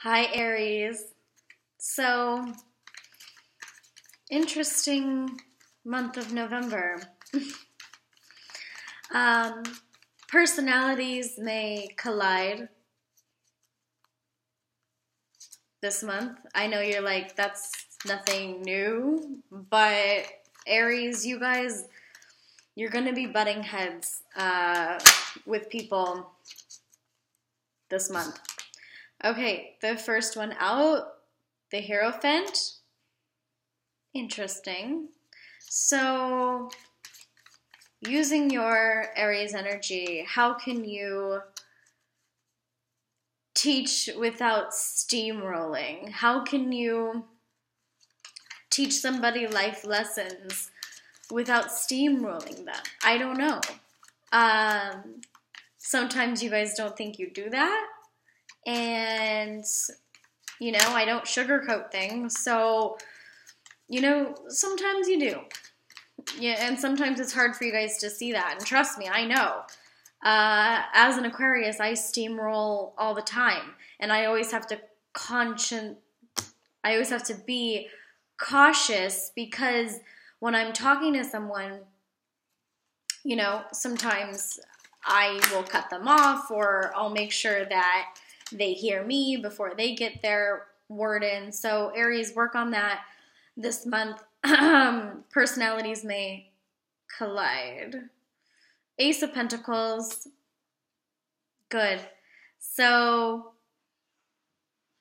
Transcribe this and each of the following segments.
Hi, Aries. So, interesting month of November. um, Personalities may collide this month. I know you're like, that's nothing new, but Aries, you guys, you're going to be butting heads with people this month. Okay, the first one out, the Hierophant. Interesting. So, using your Aries energy, how can you teach without steamrolling? How can you teach somebody life lessons without steamrolling them? I don't know. Sometimes you guys don't think you do that. And, I don't sugarcoat things. So, sometimes you do. Yeah, and sometimes it's hard for you guys to see that. And trust me, I know. As an Aquarius, I steamroll all the time. And I always have to be cautious because when I'm talking to someone, sometimes I will cut them off or I'll make sure that they hear me before they get their word in. So Aries, work on that this month. Personalities may collide. Ace of Pentacles. Good. So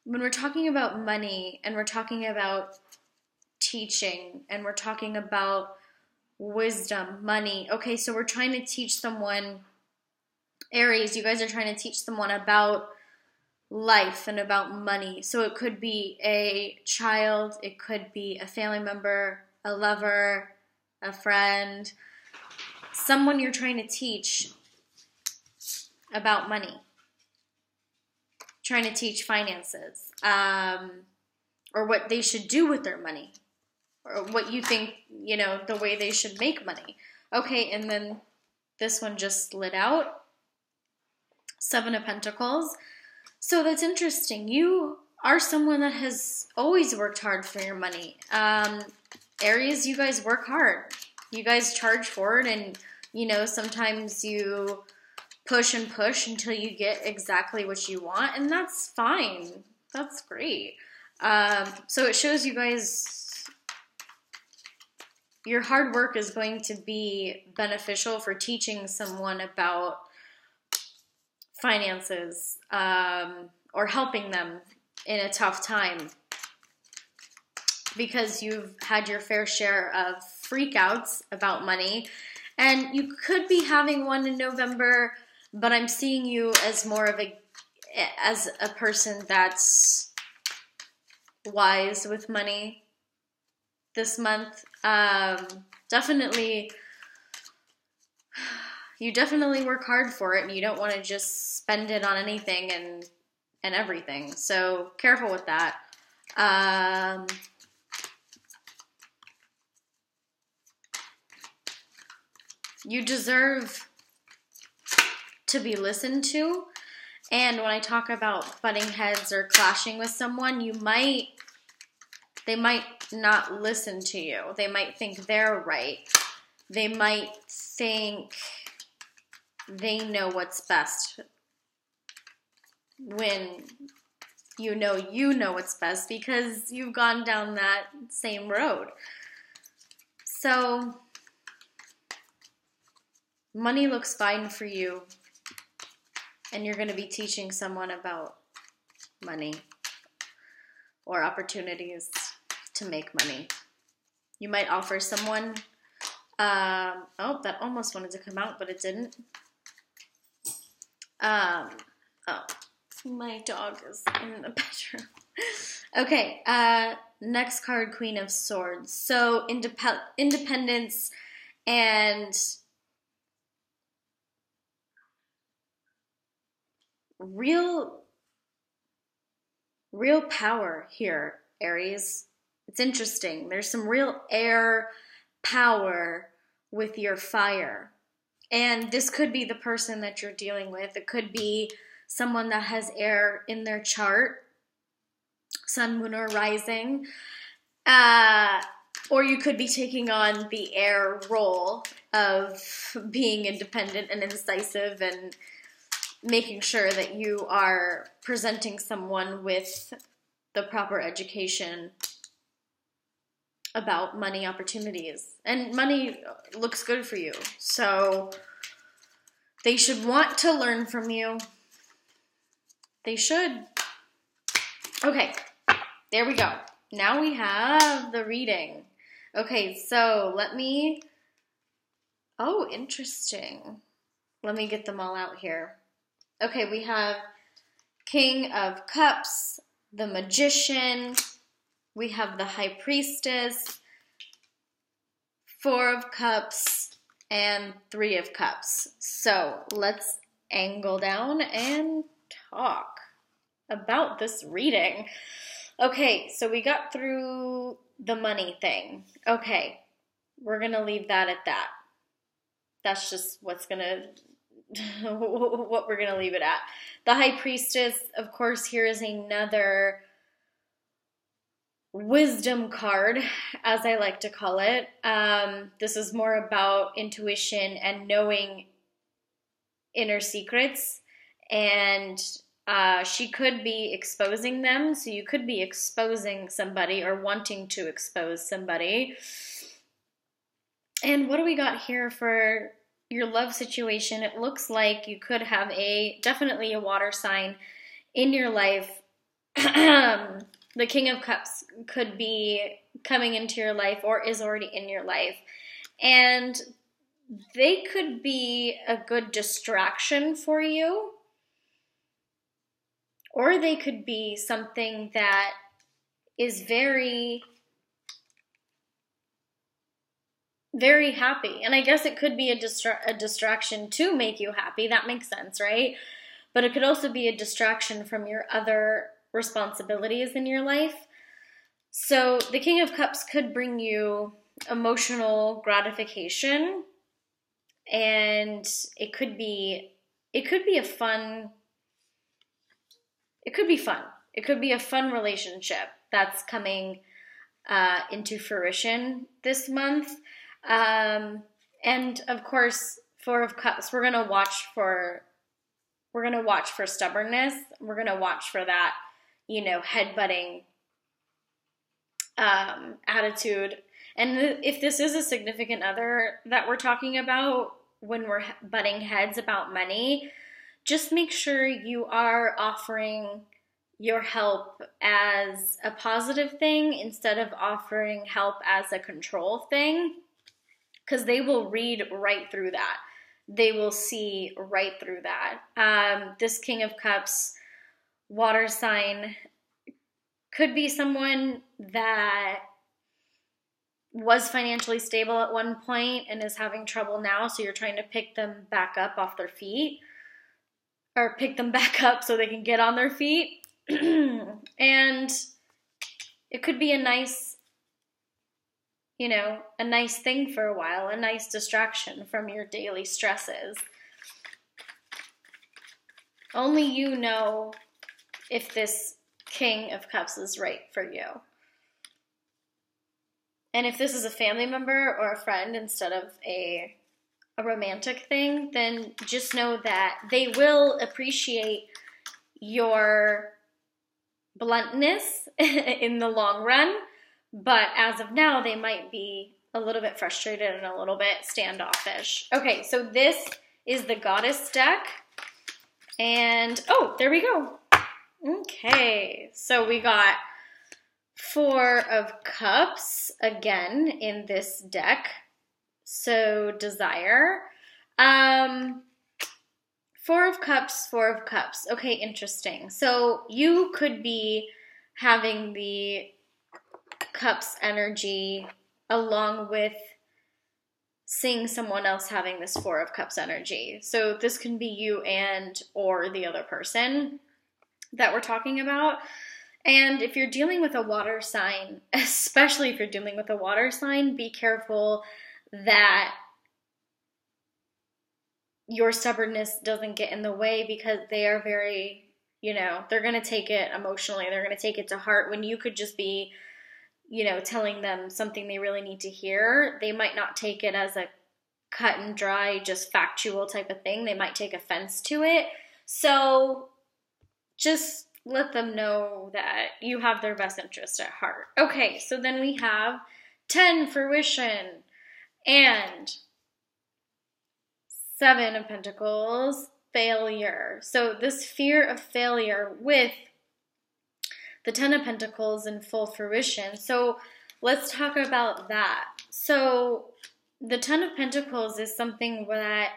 when we're talking about money and we're talking about teaching and we're talking about wisdom, money. Okay, so we're trying to teach someone, Aries, you guys are trying to teach someone about life and about money. So it could be a child, it could be a family member, a lover, a friend, someone you're trying to teach about money, trying to teach finances, or what they should do with their money, or what you think, the way they should make money. Okay, and then this one just slid out. Seven of Pentacles. So that's interesting. You are someone that has always worked hard for your money. Aries, you guys work hard. You guys charge forward and, sometimes you push and push until you get exactly what you want. And that's fine. That's great. So it shows you guys your hard work is going to be beneficial for teaching someone about finances, or helping them in a tough time because you've had your fair share of freakouts about money, and you could be having one in November, but I'm seeing you as more of as a person that's wise with money this month. You definitely work hard for it, and you don't want to just spend it on anything and everything. So careful with that. You deserve to be listened to. And when I talk about butting heads or clashing with someone, they might not listen to you. They might think they're right. They might think they know what's best when you know what's best because you've gone down that same road. So money looks fine for you, and you're going to be teaching someone about money or opportunities to make money. You might offer someone, oh, that almost wanted to come out, but it didn't. My dog is in the bedroom. Okay, next card, Queen of Swords. So independence and real power here, Aries. It's interesting. There's some real air power with your fire. And this could be the person that you're dealing with. It could be someone that has air in their chart. sun, moon, or rising. Or you could be taking on the air role of being independent and incisive and making sure that you are presenting someone with the proper education about money opportunities. And money looks good for you. So they should want to learn from you. They should. Okay, there we go. Now we have the reading. Okay, so oh, interesting. Let me get them all out here. Okay, we have King of Cups, the Magician, we have the High Priestess, Four of Cups, and Three of Cups. So let's angle down and talk about this reading. Okay, so we got through the money thing. Okay, we're going to leave that at that. That's just what we're going to leave it at. The High Priestess, of course, here is another wisdom card, as I like to call it. This is more about intuition and knowing inner secrets, and she could be exposing them, so you could be exposing somebody or wanting to expose somebody. And what do we got here for your love situation? It looks like you could have definitely a water sign in your life. The King of Cups could be coming into your life or is already in your life. And they could be a good distraction for you. Or they could be something that is very, very happy. And I guess it could be a distraction to make you happy. That makes sense, right? But it could also be a distraction from your other responsibilities in your life. So the King of Cups could bring you emotional gratification. And it could be a fun... It could be fun. It could be a fun relationship that's coming into fruition this month. And of course, Four of Cups, we're gonna watch for stubbornness. We're gonna watch for that, headbutting attitude. And if this is a significant other that we're talking about when we're butting heads about money, just make sure you are offering your help as a positive thing instead of offering help as a control thing, because they will read right through that. They will see right through that. This King of Cups water sign could be someone that was financially stable at one point and is having trouble now, so you're trying to pick them back up off their feet. Or pick them back up so they can get on their feet. And it could be a nice thing for a while, a nice distraction from your daily stresses. Only you know if this King of Cups is right for you. And if this is a family member or a friend instead of a romantic thing, then just know that they will appreciate your bluntness in the long run, but as of now, they might be a little bit frustrated and a little bit standoffish. Okay, so this is the Goddess deck, and oh, there we go. Okay, so we got Four of Cups again in this deck. So desire. Four of Cups, Four of Cups. Okay, interesting. So you could be having the Cups energy along with seeing someone else having this Four of Cups energy. So this can be you and or the other person that we're talking about. And if you're dealing with a water sign, especially if you're dealing with a water sign, be careful that your stubbornness doesn't get in the way, because they are very You know, they're going to take it emotionally. They're going to take it to heart when you could just be, you know, telling them something they really need to hear. They might not take it as a cut and dry, just factual type of thing. They might take offense to it. So just let them know that you have their best interest at heart. Okay, so then we have 10, fruition, and 7 of Pentacles, failure. So this fear of failure with the 10 of Pentacles in full fruition. So let's talk about that. So the 10 of Pentacles is something that,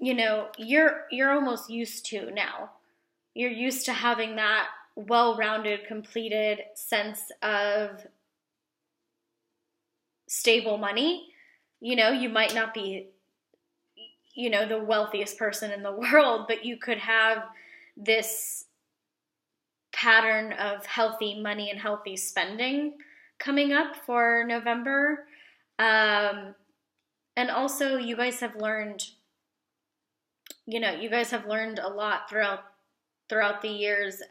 you know, you're almost used to now. You're used to having that well-rounded, completed sense of stable money. You know, you might not be, you know, the wealthiest person in the world, but you could have this pattern of healthy money and healthy spending coming up for November. And also you guys have learned, you know, you guys have learned a lot throughout the years,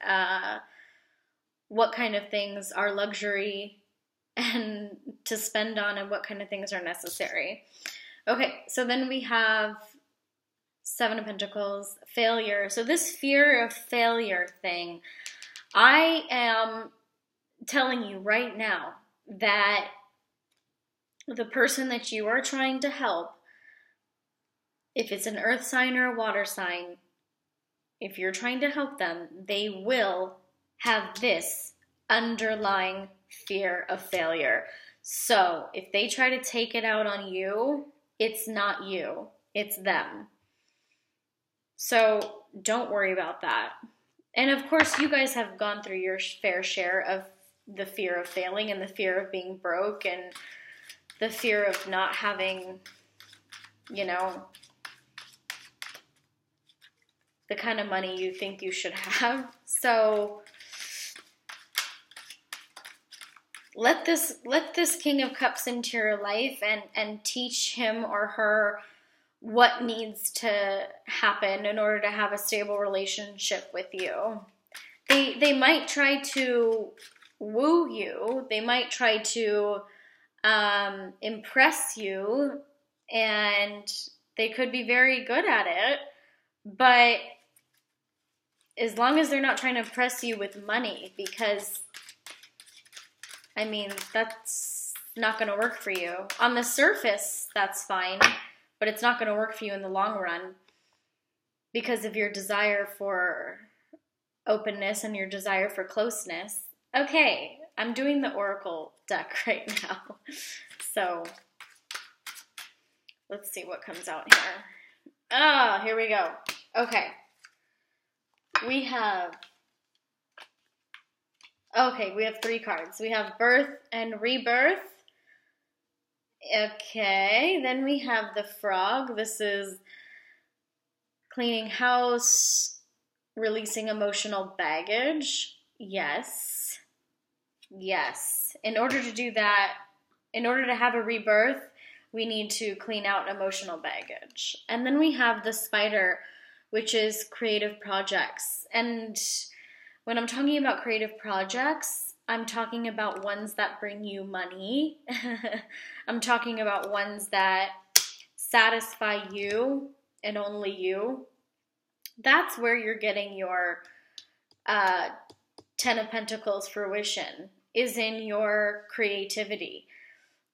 what kind of things are luxury and to spend on and what kind of things are necessary. Okay, so then we have 7 of Pentacles, failure. So this fear of failure thing, I am telling you right now that the person that you are trying to help, if it's an earth sign or a water sign, if you're trying to help them, they will have this underlying fear of failure. So if they try to take it out on you, it's not you, it's them. So don't worry about that. And of course, you guys have gone through your fair share of the fear of failing and the fear of being broke and the fear of not having, you know, the kind of money you think you should have. So let this King of Cups into your life and teach him or her what needs to happen in order to have a stable relationship with you. They might try to woo you. They might try to impress you, and they could be very good at it. But as long as they're not trying to impress you with money, because, I mean, that's not going to work for you. On the surface, that's fine, but it's not going to work for you in the long run because of your desire for openness and your desire for closeness. Okay, I'm doing the Oracle deck right now. So let's see what comes out here. Here we go. Okay. We have 3 cards. We have birth and rebirth. Okay, then we have the frog. This is cleaning house, releasing emotional baggage. Yes. Yes. In order to do that, in order to have a rebirth, we need to clean out emotional baggage. And then we have the spider, which is creative projects. And when I'm talking about creative projects, I'm talking about ones that bring you money. I'm talking about ones that satisfy you and only you. That's where you're getting your 10 of Pentacles fruition, is in your creativity.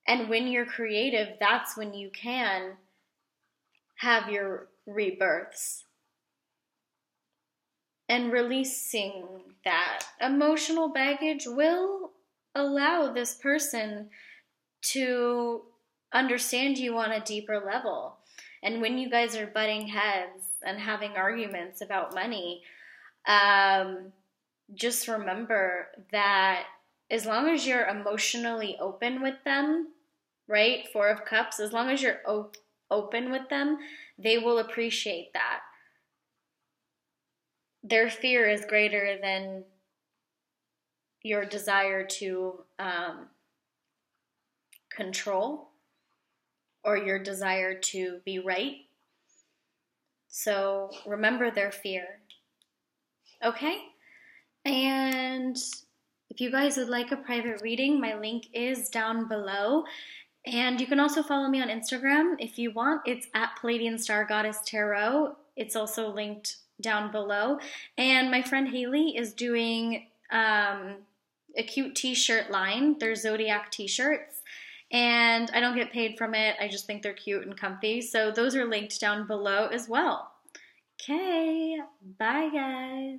And when you're creative, that's when you can have your rebirths. And releasing that emotional baggage will allow this person to understand you on a deeper level. And when you guys are butting heads and having arguments about money, just remember that as long as you're emotionally open with them, right? 4 of Cups, as long as you're open with them, they will appreciate that. Their fear is greater than your desire to control or your desire to be right. So remember their fear. Okay? And if you guys would like a private reading, my link is down below. And you can also follow me on Instagram if you want. It's at Palladian Star Goddess Tarot. It's also linked down below. And my friend Haley is doing a cute t-shirt line. They're Zodiac t-shirts. And I don't get paid from it. I just think they're cute and comfy. So those are linked down below as well. Okay, bye guys.